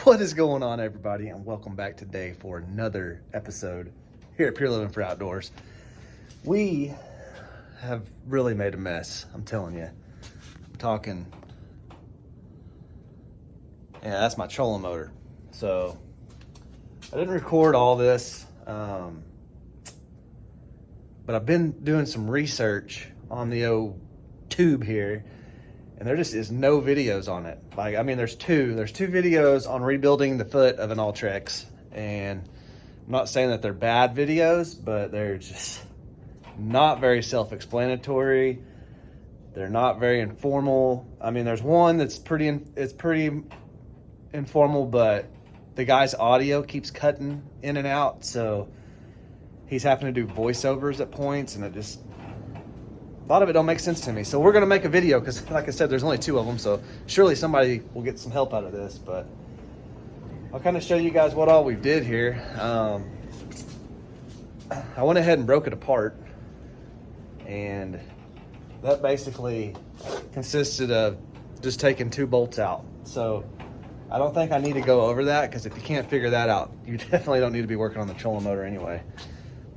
What is going on, everybody, and welcome back today for another episode here at Pure Living for Outdoors. We have really made a mess, I'm telling you. I'm talking, yeah, that's my trolling motor. So I didn't record all this, but I've been doing some research on the old tube here, and there just is no videos on it. Like, I mean, there's two videos on rebuilding the foot of an Ultrex, and I'm not saying that they're bad videos, but they're just not very self-explanatory. They're not very informal. I mean, there's one that's pretty informal, but the guy's audio keeps cutting in and out, so he's having to do voiceovers at points, and a lot of it don't make sense to me. So we're gonna make a video because, like I said, there's only two of them, so surely somebody will get some help out of this. But I'll kind of show you guys what all we did here. I went ahead and broke it apart, and that basically consisted of just taking two bolts out. So I don't think I need to go over that, because if you can't figure that out, you definitely don't need to be working on the trolling motor anyway.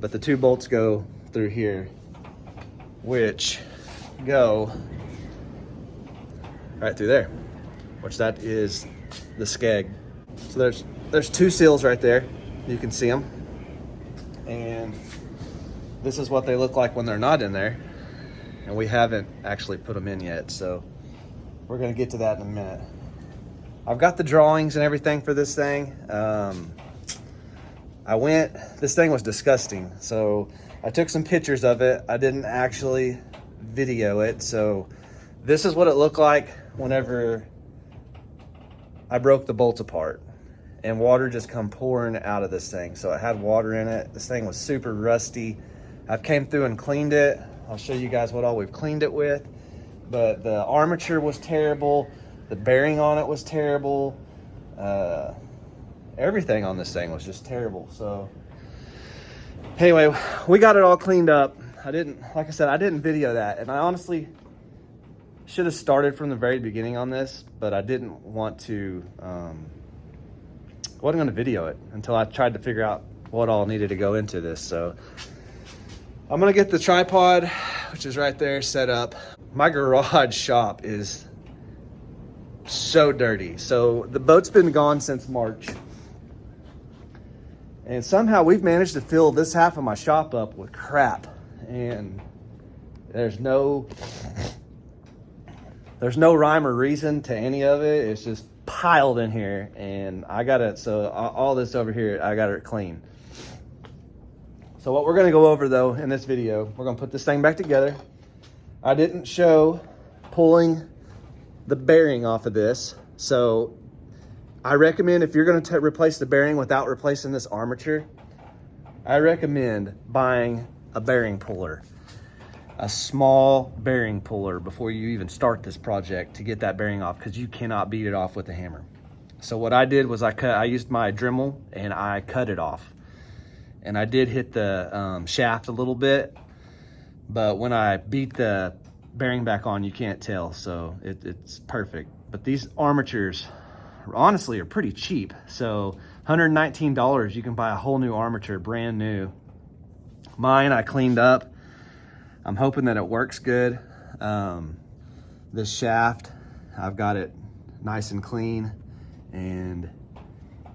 But the two bolts go through here, which go right through there, which that is the skeg. So there's two seals right there. You can see them. And this is what they look like when they're not in there. And we haven't actually put them in yet, so we're gonna get to that in a minute. I've got the drawings and everything for this thing. This thing was disgusting, so I took some pictures of it. I didn't actually video it, so this is what it looked like whenever I broke the bolts apart, and water just come pouring out of this thing. So it had water in it. This thing was super rusty. I've came through and cleaned it. I'll show you guys what all we've cleaned it with, but the armature was terrible. The bearing on it was terrible. Everything on this thing was just terrible. So anyway, we got it all cleaned up. Like I said, I didn't video that, and I honestly should have started from the very beginning on this, but I didn't want to, wasn't gonna video it until I tried to figure out what all needed to go into this. So I'm gonna get the tripod, which is right there, set up. My garage shop is so dirty. So the boat's been gone since March, and somehow we've managed to fill this half of my shop up with crap, and there's no rhyme or reason to any of it. It's just piled in here, and all this over here, I got it clean. So what we're gonna go over though in this video, we're gonna put this thing back together. I didn't show pulling the bearing off of this, so I recommend, if you're gonna replace the bearing without replacing this armature, I recommend buying a bearing puller, a small bearing puller, before you even start this project, to get that bearing off, because you cannot beat it off with a hammer. So what I did was I used my Dremel and I cut it off, and I did hit the shaft a little bit, but when I beat the bearing back on, you can't tell, so it's perfect. But these armatures honestly are pretty cheap. So $119, you can buy a whole new armature, brand new. Mine I cleaned up. I'm hoping that it works good. This shaft, I've got it nice and clean and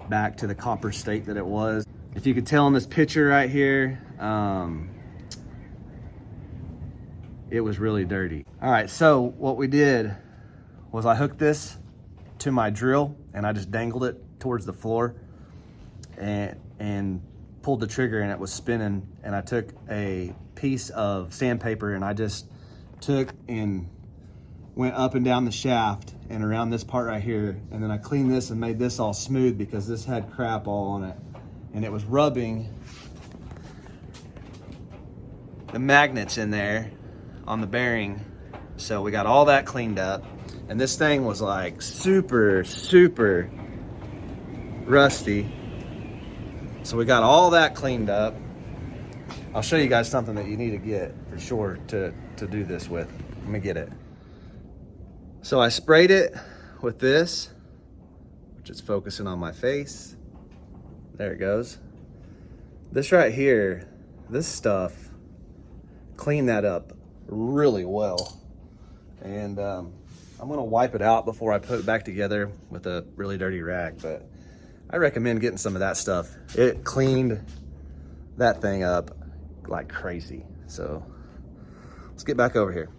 back to the copper state that it was. If you could tell in this picture right here, it was really dirty. All right, so what we did was I hooked this to my drill, and I just dangled it towards the floor and pulled the trigger, and it was spinning. And I took a piece of sandpaper, and I just took and went up and down the shaft and around this part right here. And then I cleaned this and made this all smooth, because this had crap all on it, and it was rubbing the magnets in there on the bearing. So we got all that cleaned up, and this thing was like super rusty. So we got all that cleaned up. I'll show you guys something that you need to get for sure to do this with. Let me get it. So I sprayed it with this, which Just focusing on my face. There it goes. This right here, this stuff, clean that up really well. And I'm gonna wipe it out before I put it back together with a really dirty rag, but I recommend getting some of that stuff. It cleaned that thing up like crazy. So let's get back over here.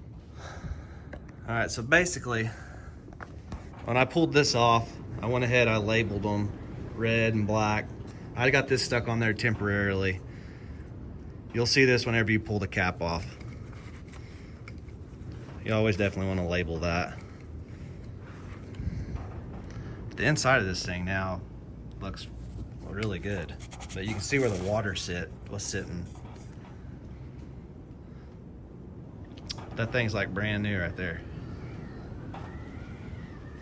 All right, so basically, when I pulled this off, I went ahead, I labeled them red and black. I got this stuck on there temporarily. You'll see this whenever you pull the cap off. You always definitely want to label that. The inside of this thing now looks really good, but you can see where the water was sitting. That thing's like brand new right there.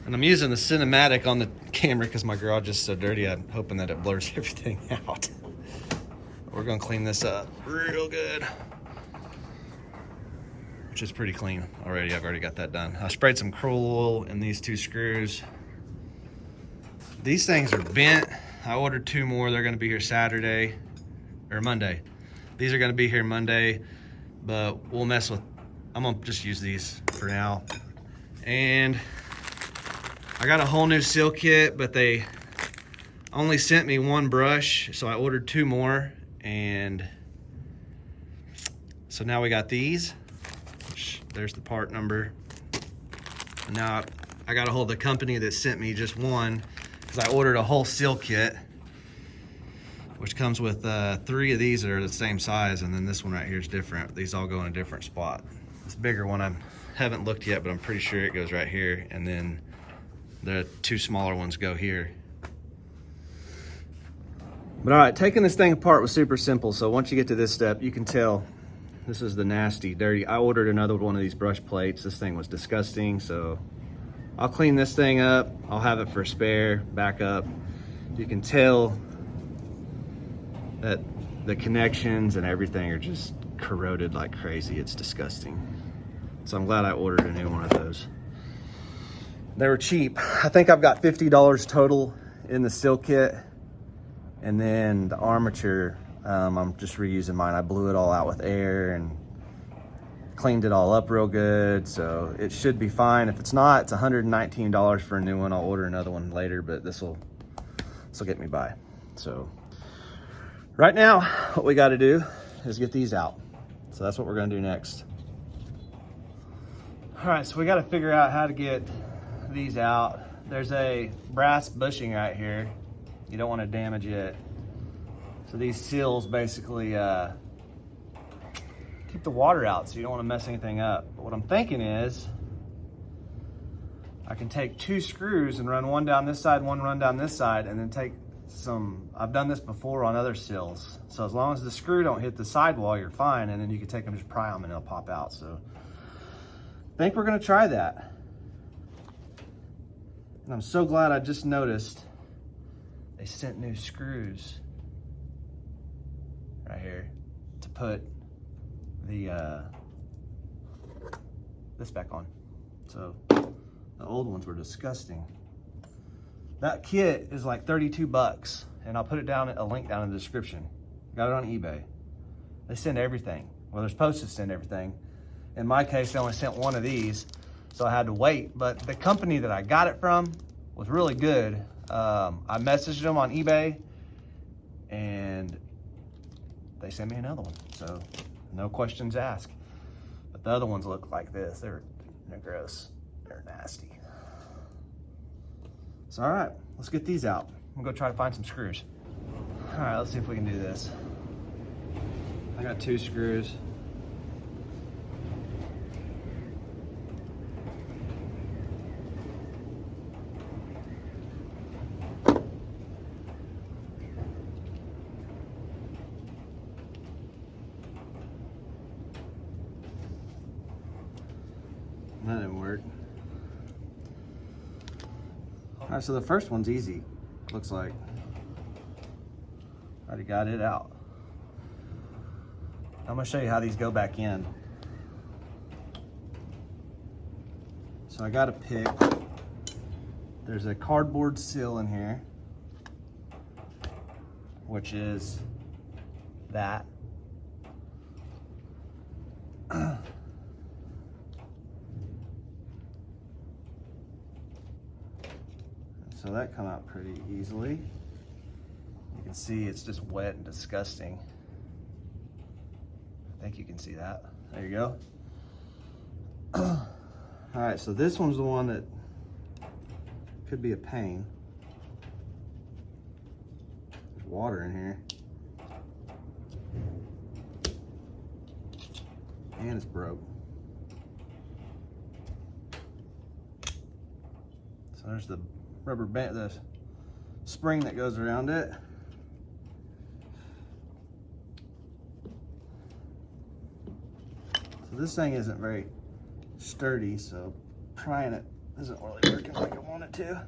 And I'm using the cinematic on the camera because my garage is so dirty. I'm hoping that it blurs everything out. We're gonna clean this up real good, which is pretty clean already. I've already got that done. I sprayed some Kroll oil in these 2 screws. These things are bent. I ordered 2 more. They're gonna be here Saturday or Monday. These are gonna be here Monday, but I'm gonna just use these for now. And I got a whole new seal kit, but they only sent me 1 brush, so I ordered 2 more. And so now we got these. There's the part number. And now I got a hold of the company that sent me just 1, because I ordered a whole seal kit, which comes with 3 of these that are the same size, and then this one right here is different. These all go in a different spot. This bigger one I haven't looked yet, but I'm pretty sure it goes right here, and then the 2 smaller ones go here. But all right, taking this thing apart was super simple. So once you get to this step, you can tell this is the nasty, dirty. I ordered another one of these brush plates. This thing was disgusting. So I'll clean this thing up. I'll have it for spare, backup. You can tell that the connections and everything are just corroded like crazy. It's disgusting. So I'm glad I ordered a new one of those. They were cheap. I think I've got $50 total in the seal kit. And then the armature, I'm just reusing mine. I blew it all out with air and cleaned it all up real good. So it should be fine. If it's not, it's $119 for a new one. I'll order another one later, but this will get me by. So right now, what we got to do is get these out. So that's what we're going to do next. All right, so we got to figure out how to get these out. There's a brass bushing right here. You don't want to damage it. So these seals basically keep the water out, so you don't want to mess anything up. But what I'm thinking is I can take 2 screws and run one down this side, one run down this side, and then take some, I've done this before on other seals. So as long as the screw don't hit the sidewall, you're fine, and then you can take them, just pry them, and they'll pop out. So I think we're gonna try that. And I'm so glad I just noticed they sent new screws right here to put the this back on. So the old ones were disgusting. That kit is like 32 bucks, and I'll put it down, a link down in the description. Got it on eBay. They send everything. Well, they're supposed to send everything. In my case, they only sent 1 of these, so I had to wait. But the company that I got it from was really good. I messaged them on eBay, and they sent me another one. So no questions asked. But the other ones look like this. They're gross. They're nasty. So all right, let's get these out. I'm gonna go try to find some screws. All right, let's see if we can do this. I got 2 screws. That didn't work. All right, so the first one's easy, looks like. Already got it out. I'm gonna show you how these go back in. So I gotta pick there's a cardboard seal in here, which is that. So that come out pretty easily. You can see it's just wet and disgusting. I think you can see that. There you go. All right, so this one's the one that could be a pain. There's water in here. And it's broke. So there's the rubber band, the spring that goes around it. So this thing isn't very sturdy, so prying it isn't really working like I want it to.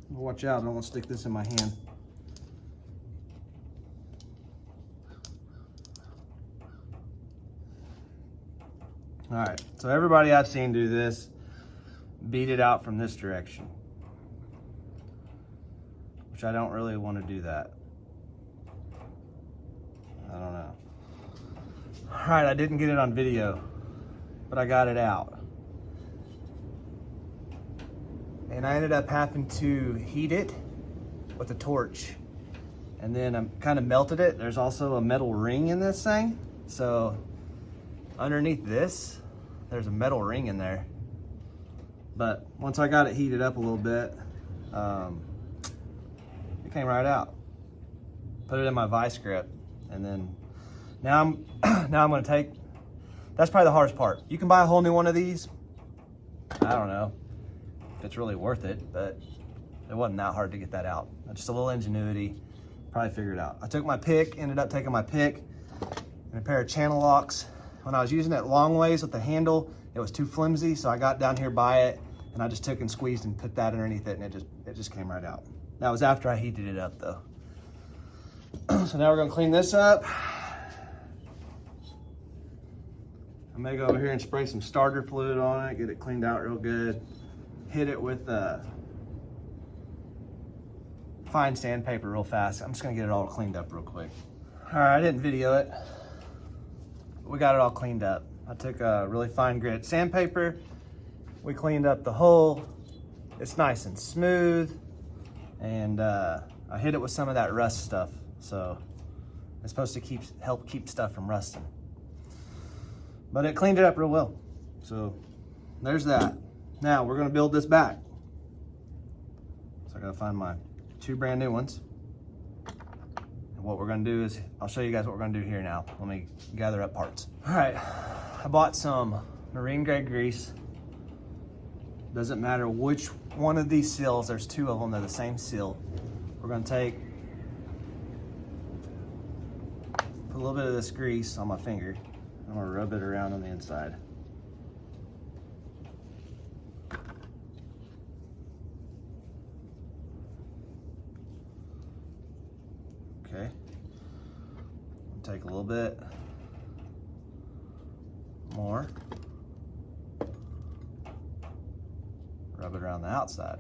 Watch out, I don't want to stick this in my hand. All right, so everybody I've seen do this, beat it out from this direction, which I don't really want to do that. I don't know. All right, I didn't get it on video, but I got it out. And I ended up having to heat it with a torch. And then I kind of melted it. There's also a metal ring in this thing. So underneath this, there's a metal ring in there. But once I got it heated up a little bit, it came right out. Put it in my vice grip, and then now I'm gonna take, that's probably the hardest part. You can buy a whole new one of these. I don't know if it's really worth it, but it wasn't that hard to get that out. Just a little ingenuity, probably figure it out. I took my pick, ended up taking my pick and a pair of channel locks. When I was using it long ways with the handle, it was too flimsy, so I got down here by it and I just took and squeezed and put that underneath it, and it just came right out. That was after I heated it up though. So now we're gonna clean this up. I may go over here and spray some starter fluid on it, get it cleaned out real good. Hit it with fine sandpaper real fast. I'm just gonna get it all cleaned up real quick. All right, I didn't video it. We got it all cleaned up. I took a really fine grit sandpaper. We cleaned up the hole. It's nice and smooth. And I hit it with some of that rust stuff. So it's supposed to help keep stuff from rusting. But it cleaned it up real well. So there's that. Now we're gonna build this back. So I gotta find my 2 brand new ones. And what we're gonna do is, I'll show you guys what we're gonna do here now. Let me gather up parts. All right, I bought some marine grade grease. Doesn't matter which one of these seals, there's 2 of them, they're the same seal. We're gonna put a little bit of this grease on my finger. I'm gonna rub it around on the inside. Okay. Take a little bit more. Rub it around the outside.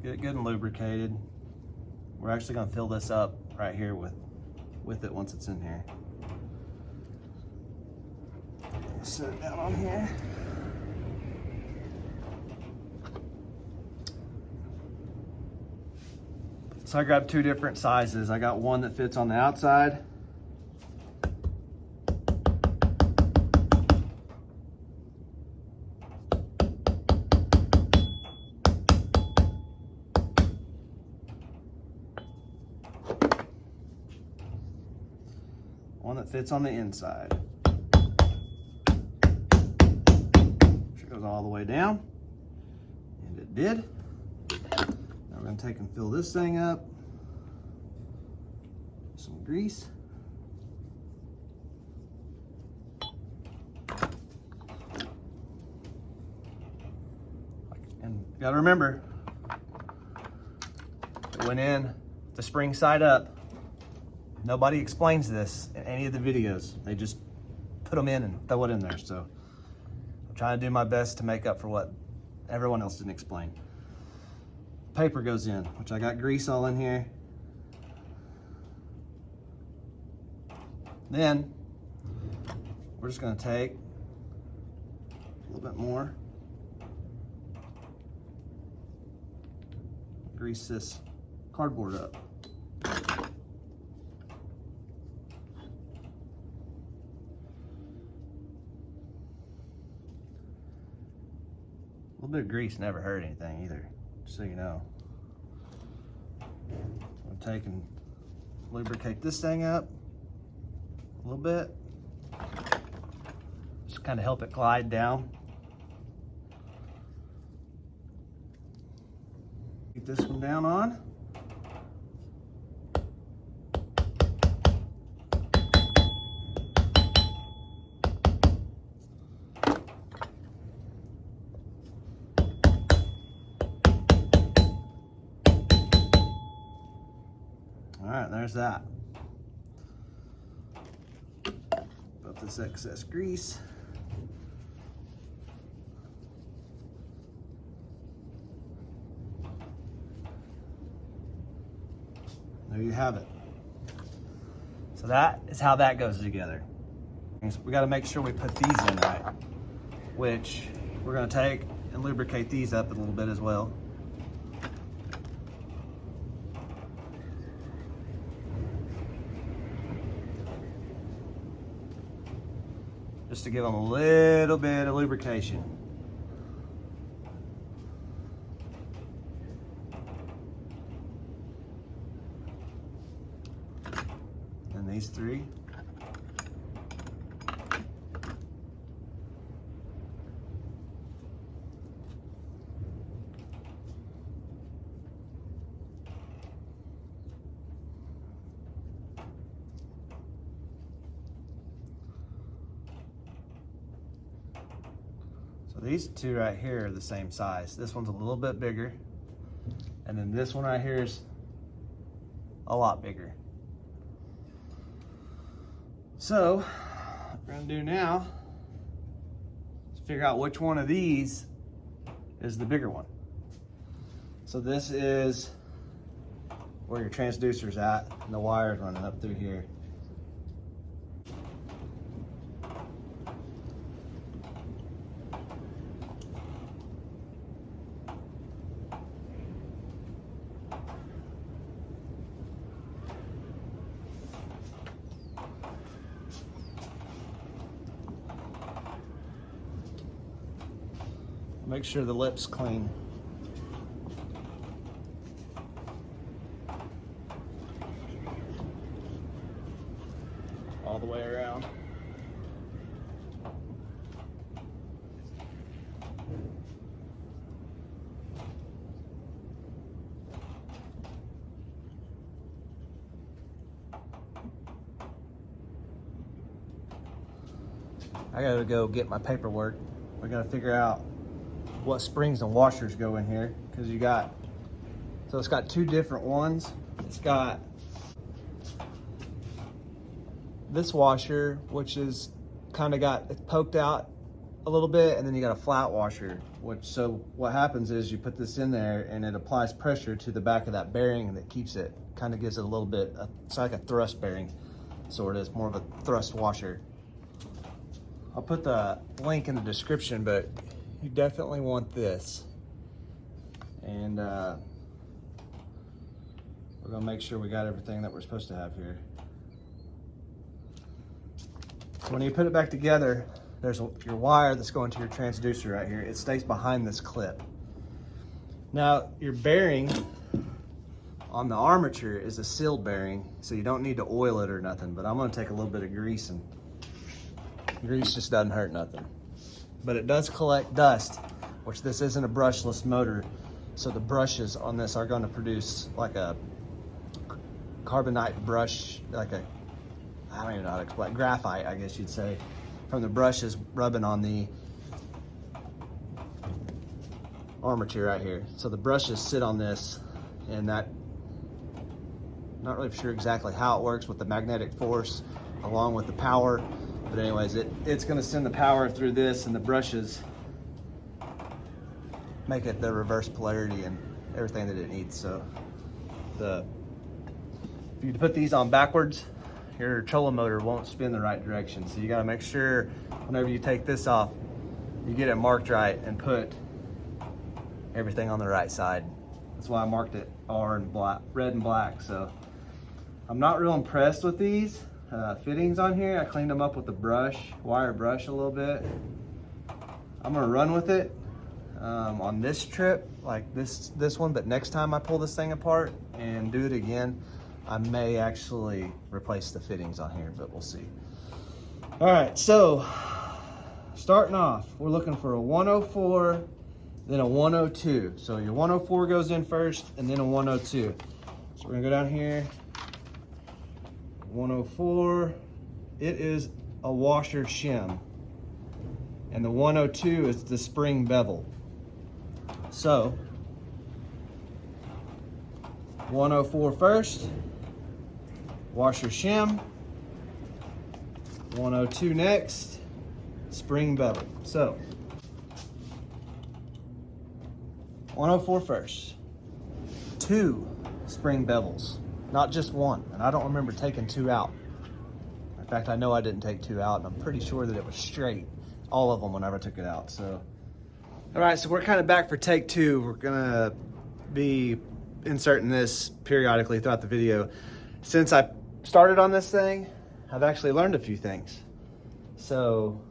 Get it good and lubricated. We're actually gonna fill this up right here with it once it's in here. Set it down on here. So I grabbed 2 different sizes. I got one that fits on the outside. One that fits on the inside. It goes all the way down, and it did. Now we're gonna take and fill this thing up. Some grease. And you gotta remember, went in the spring side up. Nobody explains this in any of the videos. They just put them in and throw it in there. So I'm trying to do my best to make up for what everyone else didn't explain. Paper goes in, which I got grease all in here. Then we're just gonna take a little bit more, grease this cardboard up. A little bit of grease never hurt anything either, just so you know. I'm taking, lubricate this thing up a little bit. Just kind of help it glide down. Get this one down on. All right, there's that. Put this excess grease. There you have it. So that is how that goes together. We got to make sure we put these in right, which we're going to take and lubricate these up a little bit as well. Just to give them a little bit of lubrication. And these three. These two right here are the same size. This one's a little bit bigger, and then this one right here is a lot bigger. So what we're gonna do now is figure out which one of these is the bigger one. So this is where your transducer's at, and the wire's running up through here. Make sure the lip's clean. All the way around. I gotta go get my paperwork. We gotta figure out what springs and washers go in here, because you got, so it's got two different ones. It's got this washer, which is kind of got it poked out a little bit, and then you got a flat washer, which, so what happens is you put this in there and it applies pressure to the back of that bearing, and it keeps it, kind of gives it a little bit, it's like a thrust bearing, so it is more of a thrust washer. I'll put the link in the description, but you definitely want this. And we're gonna make sure we got everything that we're supposed to have here. So when you put it back together, there's your wire that's going to your transducer right here. It stays behind this clip. Now, your bearing on the armature is a sealed bearing, so you don't need to oil it or nothing, but I'm gonna take a little bit of grease, and grease just doesn't hurt nothing. But it does collect dust, which this isn't a brushless motor, so the brushes on this are going to produce like a carbonite brush, like a, I don't even know how to explain, graphite, I guess you'd say, from the brushes rubbing on the armature right here. So the brushes sit on this, and that Not really sure exactly how it works with the magnetic force along with the power. But anyways, it's gonna send the power through this, and the brushes make it the reverse polarity and everything that it needs. So if you put these on backwards, your trolling motor won't spin the right direction. So you gotta make sure whenever you take this off, you get it marked right and put everything on the right side. That's why I marked it R and black, red and black. So I'm not real impressed with these fittings on here. I cleaned them up with the wire brush a little bit. I'm gonna run with it on this trip, like this one, but next time I pull this thing apart and do it again, I may actually replace the fittings on here, but we'll see. All right, so starting off, we're looking for a 104, then a 102. So your 104 goes in first, and then a 102. So we're gonna go down here. 104, it is a washer shim. And the 102 is the spring bevel. So 104 first, washer shim. 102 next, spring bevel. So 104 first, 2 spring bevels, not just one. And I don't remember taking 2 out. In fact, I know I didn't take 2 out, and I'm pretty sure that it was straight, all of them, whenever I took it out. So, all right, so we're kind of back for take 2. We're gonna be inserting this periodically throughout the video. Since I started on this thing, I've actually learned a few things. So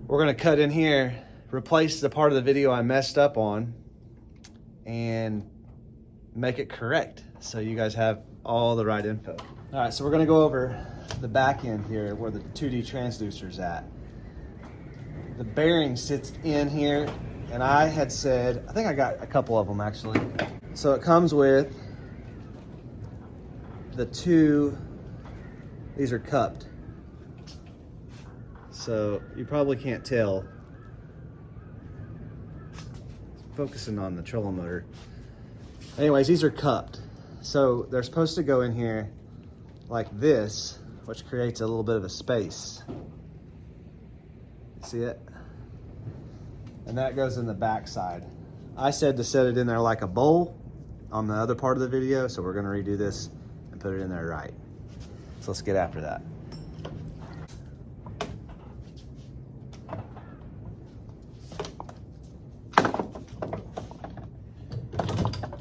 we're gonna cut in here, replace the part of the video I messed up on, and make it correct so you guys have all the right info. All right, so we're gonna go over the back end here where the 2D transducer's at. The bearing sits in here, and I had said, I think I got a couple of them actually. So it comes with the 2, these are cupped. So you probably can't tell. Focusing on the trolling motor. Anyways, these are cupped. So they're supposed to go in here like this, which creates a little bit of a space. See it? And that goes in the back side. I said to set it in there like a bowl on the other part of the video, so we're gonna redo this and put it in there right. So let's get after that.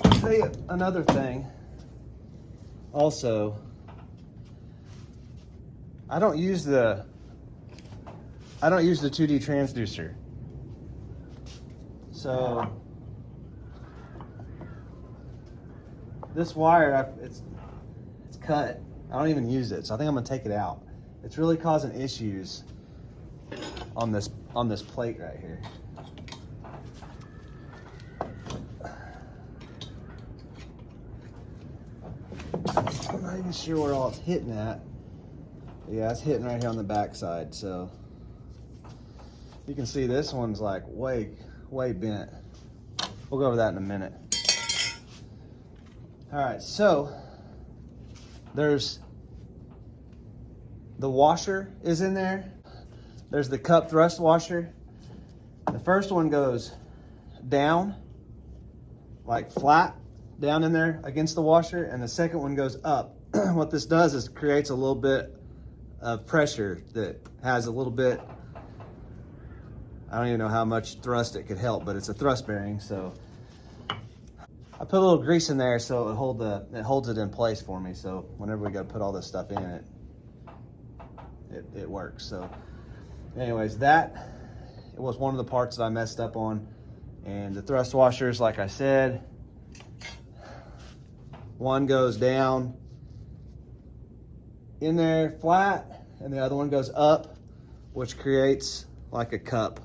I'll tell you another thing. Also, I don't use the 2D transducer. So this wire, it's cut. I don't even use it, so I think I'm gonna take it out. It's really causing issues on this plate right here. I'm not even sure where all it's hitting at. But yeah, it's hitting right here on the back side. So you can see this one's like way bent. We'll go over that in a minute. All right, so there's the washer is in there. There's the cup thrust washer. The first one goes down, like flat, down in there against the washer, and the second one goes up. What this does is creates a little bit of pressure that has a little bit, I don't even know how much thrust it could help, but it's a thrust bearing. So I put a little grease in there so it holds it in place for me. So whenever we go put all this stuff in it works. So anyways, it was one of the parts that I messed up on. And the thrust washers, like I said, one goes down in there flat, and the other one goes up, which creates like a cup.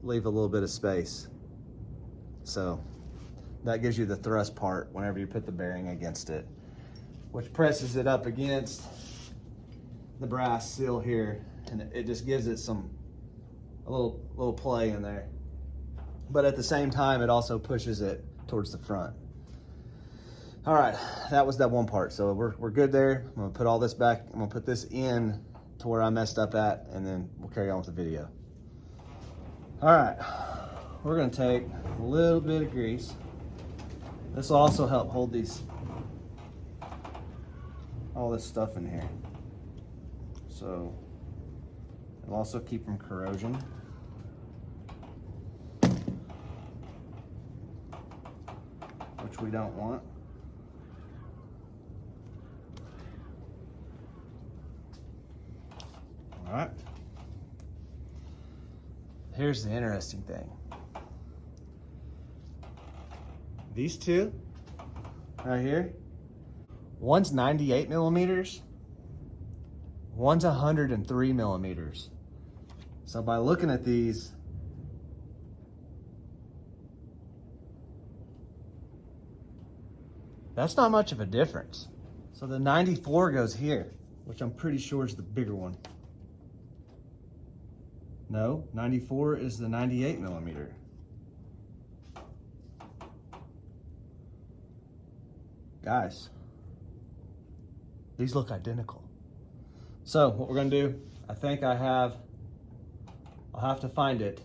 Leave a little bit of space. So that gives you the thrust part whenever you put the bearing against it, which presses it up against the brass seal here, and it just gives it a little play in there. But at the same time, it also pushes it towards the front. All right, that was that one part. So we're good there. I'm gonna put all this back. I'm gonna put this in to where I messed up at, and then we'll carry on with the video. All right, we're gonna take a little bit of grease. This will also help hold all this stuff in here. So it'll also keep from corrosion. Which we don't want. All right. Here's the interesting thing. These two right here, one's 98 millimeters, one's 103 millimeters. So by looking at these, that's not much of a difference. So the 94 goes here, which I'm pretty sure is the bigger one. No, 94 is the 98 millimeter. Guys, these look identical. So what we're gonna do, I think I'll have to find it.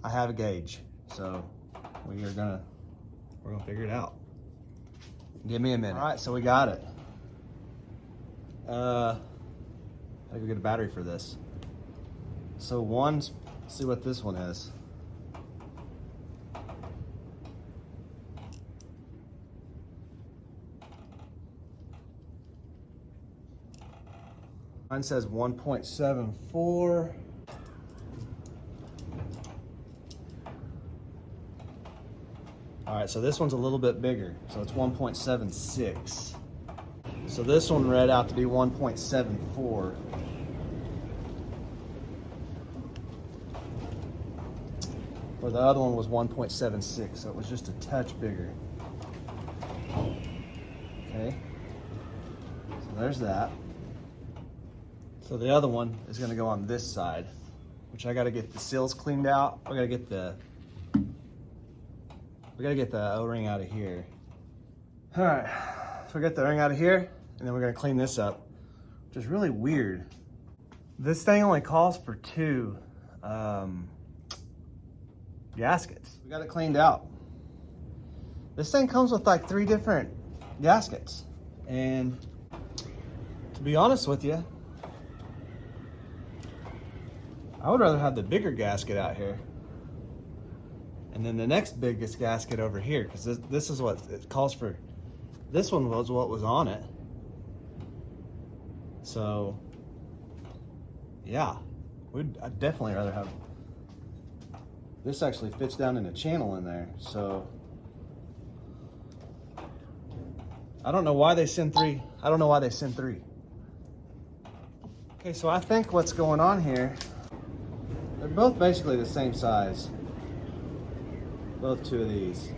I have a gauge, so we're gonna figure it out. Give me a minute. All right, so we got it. I gotta go get a battery for this. So let's see what this one is. Mine says 1.74. All right, so this one's a little bit bigger. So it's 1.76. So this one read out to be 1.74. Where the other one was 1.76, so it was just a touch bigger. Okay, so there's that. So the other one is gonna go on this side, which I gotta get the seals cleaned out. We gotta get the O-ring out of here. All right, so we got the O-ring out of here, and then we're gonna clean this up, which is really weird. This thing only calls for 2 gaskets. We got it cleaned out. This thing comes with like 3 different gaskets. And to be honest with you, I would rather have the bigger gasket out here. And then the next biggest gasket over here, because this is what it calls for. This one was what was on it. So, yeah, I'd definitely rather have. This actually fits down in a channel in there, so. I don't know why they send 3. I don't know why they send 3. Okay, so I think what's going on here, they're both basically the same size. Both 2 of these.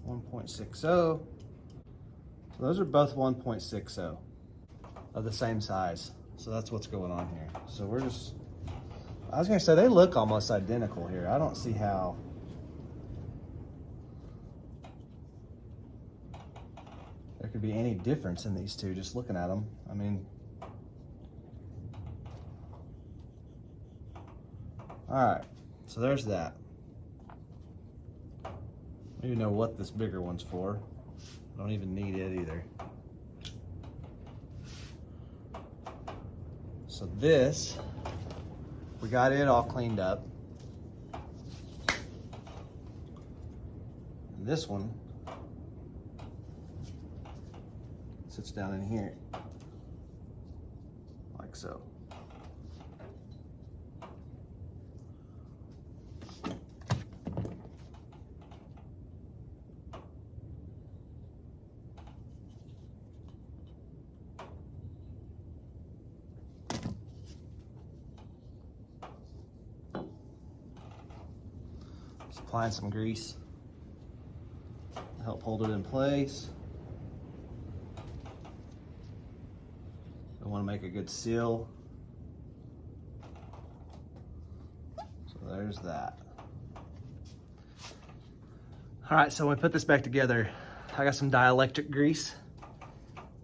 1.60. So those are both 1.60 of the same size. So that's what's going on here. So I was gonna say they look almost identical here. I don't see how. There could be any difference in these two just looking at them. I mean, all right, so there's that. I don't even know what this bigger one's for. I don't even need it either. So this, we got it all cleaned up. And this one sits down in here, like so. Just applying some grease to help hold it in place. I want to make a good seal. So there's that. All right, so when we put this back together, I got some dielectric grease.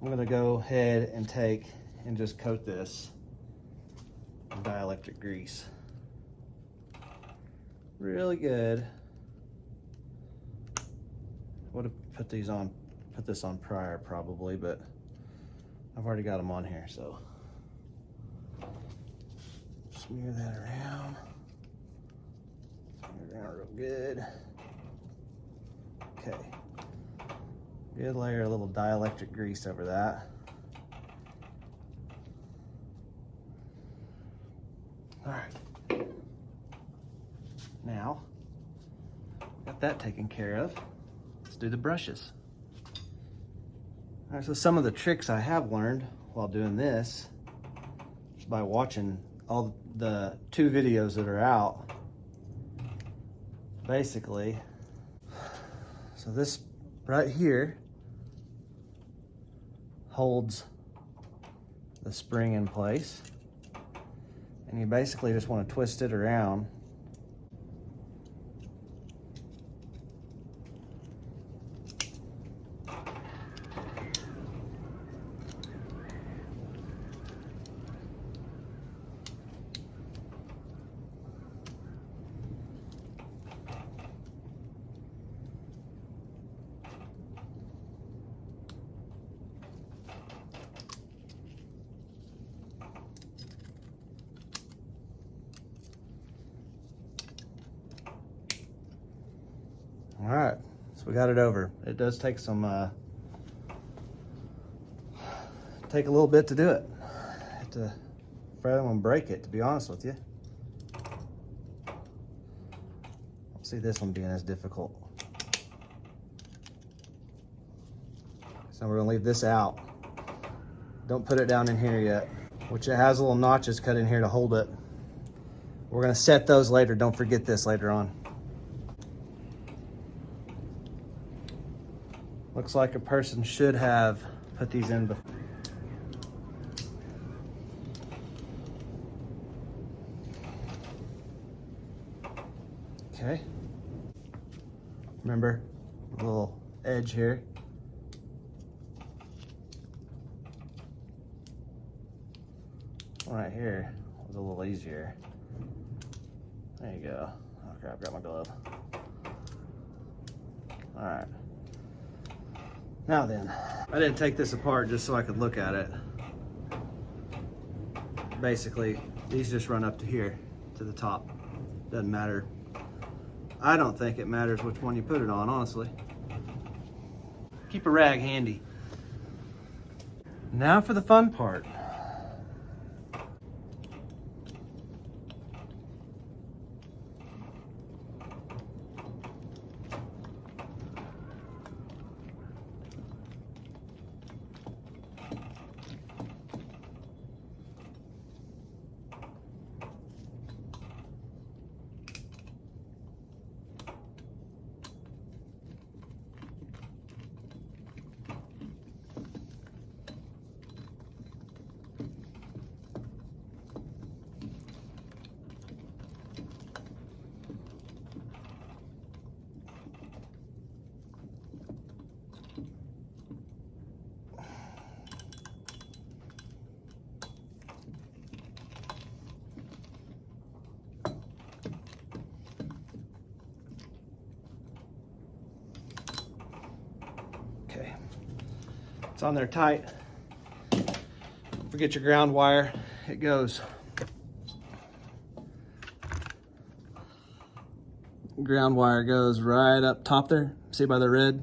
I'm gonna go ahead and take and just coat this in dielectric grease. Really good. Would have put this on prior probably, but I've already got them on here, so. Smear that around. Smear it around real good. Okay. Good layer of little dielectric grease over that. All right. Now, got that taken care of. Let's do the brushes. All right, so some of the tricks I have learned while doing this, just by watching all the 2 videos that are out, basically. So this right here holds the spring in place, and you basically just want to twist it around. All right, so we got it over. It does take some, take a little bit to do it. I have to, afraid I'm gonna break it, to be honest with you. I don't see this one being as difficult. So we're gonna leave this out. Don't put it down in here yet, which it has little notches cut in here to hold it. We're gonna set those later. Don't forget this later on. Looks like a person should have put these in before. Okay. Remember, a little edge here. Right here was a little easier. There you go. Oh crap, I got my glove. All right. Now then, I didn't take this apart just so I could look at it. Basically, these just run up to here, to the top. Doesn't matter. I don't think it matters which one you put it on, honestly. Keep a rag handy. Now for the fun part. Okay, it's on there tight. Don't forget your ground wire. It goes. Ground wire goes right up top there. See by the red?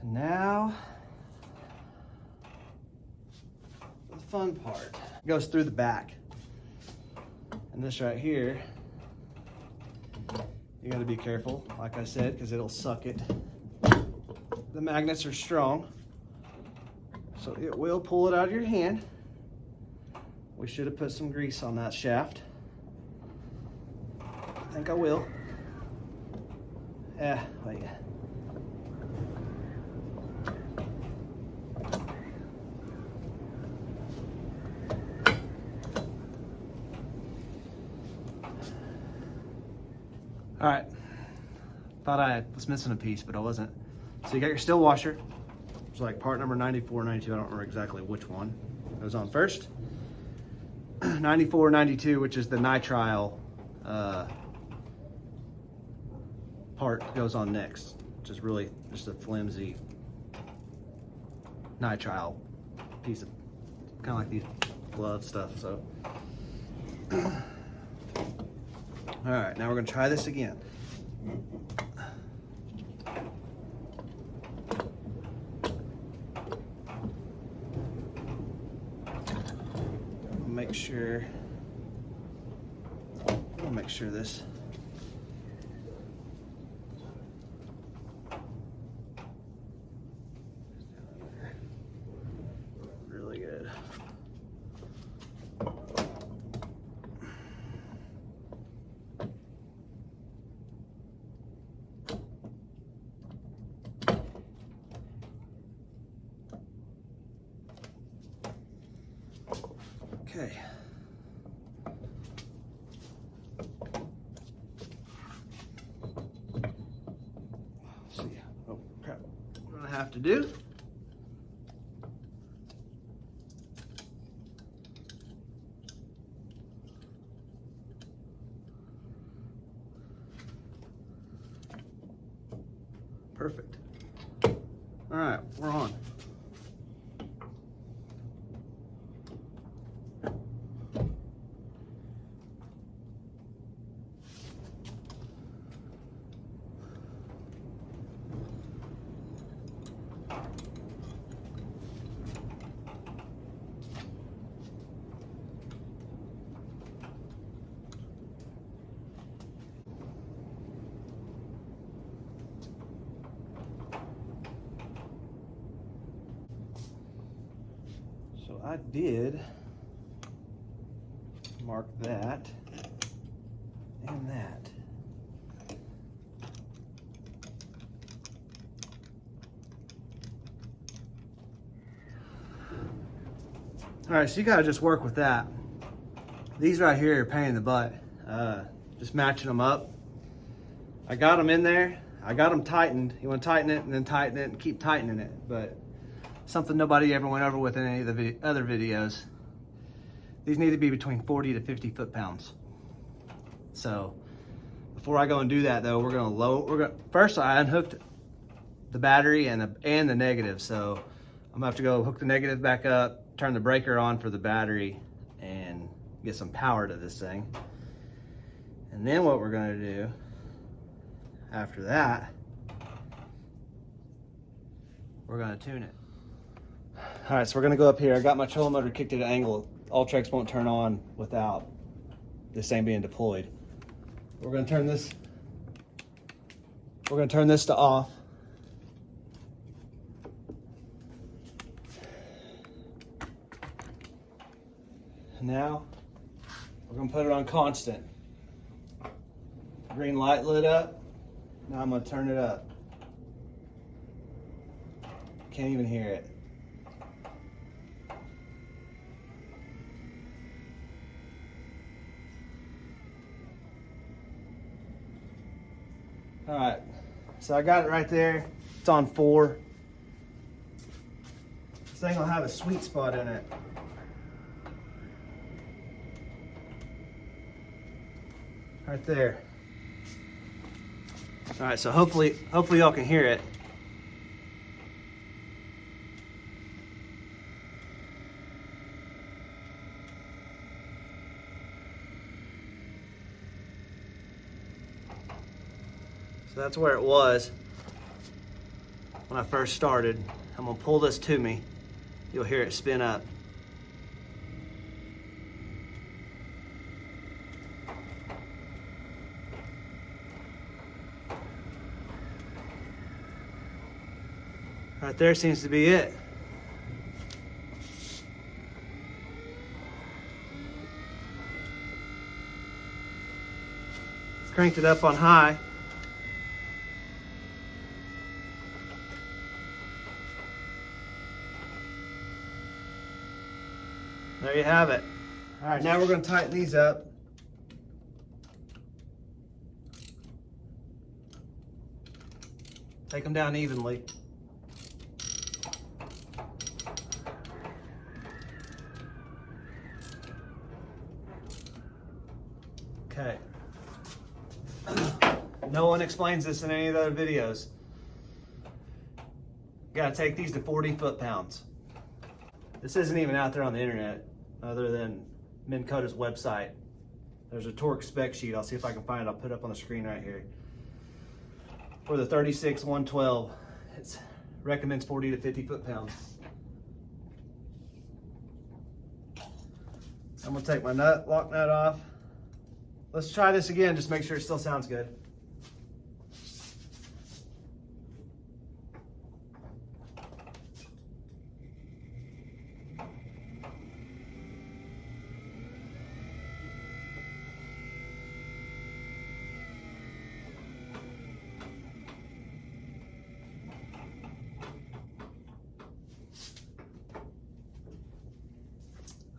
And now, the fun part. It goes through the back. And this right here, you gotta be careful, like I said, because it'll suck it. The magnets are strong, so it will pull it out of your hand. We should have put some grease on that shaft. I think I will. Yeah, wait. All right, thought I was missing a piece, but I wasn't. So you got your still washer. It's like part number 94, 92, I don't remember exactly which one goes on first. 94, 92, which is the nitrile part goes on next, which is really just a flimsy nitrile piece of, kind of like these glove stuff, so. All right, now we're gonna try this again. Make sure this. Really good. Okay. Have to do. Perfect. All right, we're on. So I did mark that and that. All right, so you gotta just work with that. These right here are a pain in the butt. Just matching them up. I got them in there. I got them tightened. You wanna tighten it and then tighten it and keep tightening it, but something nobody ever went over with in any of the other videos. These need to be between 40 to 50 foot-pounds. So before I go and do that though, first I unhooked the battery and the negative. So I'm gonna have to go hook the negative back up, turn the breaker on for the battery and get some power to this thing. And then what we're gonna do after that, we're gonna tune it. All right, so we're gonna go up here. I got my trolling motor kicked at an angle. Ultrex won't turn on without this thing being deployed. We're gonna turn this to off. Now, we're gonna put it on constant. Green light lit up. Now I'm gonna turn it up. Can't even hear it. All right, so I got it right there. It's on 4. This thing will have a sweet spot in it. Right there. All right, so hopefully y'all can hear it. So that's where it was when I first started. I'm gonna pull this to me. You'll hear it spin up. Right there seems to be it. Cranked it up on high. There you have it. All right, now we're going to tighten these up. Take them down evenly. Okay. No one explains this in any of the other videos. Gotta take these to 40 foot-pounds. This isn't even out there on the internet other than Minn Kota's website. There's a torque spec sheet. I'll see if I can find it. I'll put it up on the screen right here. For the 36-112, it recommends 40 to 50 foot-pounds. I'm gonna take my lock nut off. Let's try this again, just make sure it still sounds good.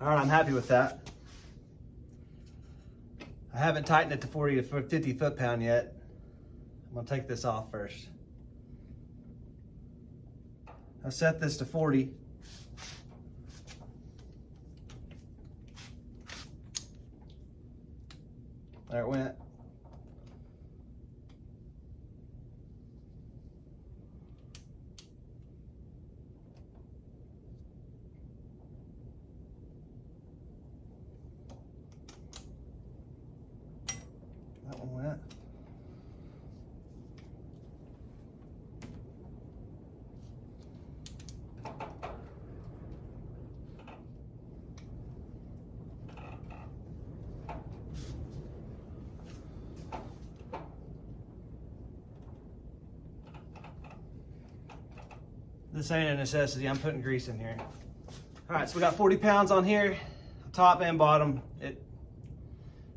All right, I'm happy with that. I haven't tightened it to 40 to 50 foot-pound yet. I'm gonna take this off first. I'll set this to 40. There it went. That one went. This ain't a necessity, I'm putting grease in here. All right, so we got 40 pounds on here, top and bottom.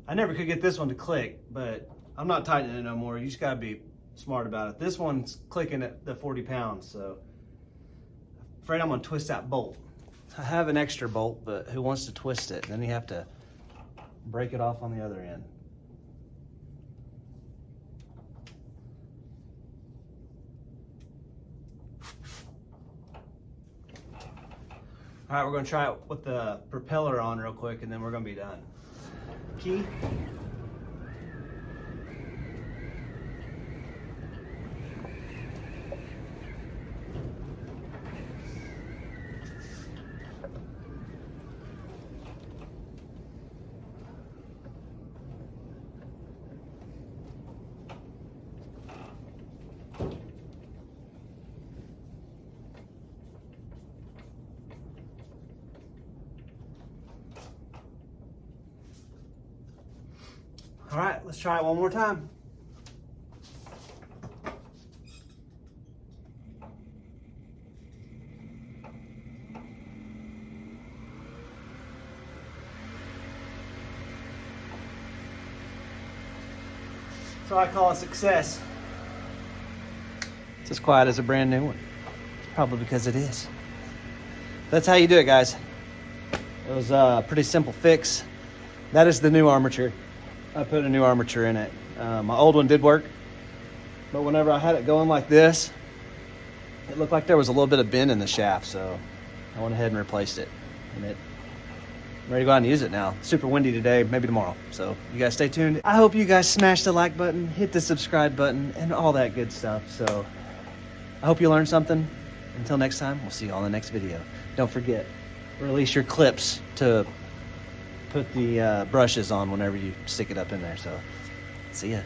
I never could get this one to click, but I'm not tightening it no more. You just gotta be smart about it. This one's clicking at the 40 pounds, so I'm afraid I'm gonna twist that bolt. I have an extra bolt, but who wants to twist it? Then you have to break it off on the other end. All right, we're gonna try it with the propeller on real quick and then we're gonna be done. Key. All right, let's try it one more time. So I call a success. It's as quiet as a brand new one. Probably because it is. That's how you do it, guys. It was a pretty simple fix. That is the new armature. I put a new armature in it. My old one did work, but whenever I had it going like this, it looked like there was a little bit of bend in the shaft, so I went ahead and replaced it. And I'm ready to go out and use it now. It's super windy today, maybe tomorrow. So you guys stay tuned. I hope you guys smash the like button, hit the subscribe button, and all that good stuff. So I hope you learned something. Until next time, we'll see you all in the next video. Don't forget, release your clips to put the brushes on whenever you stick it up in there. So see ya.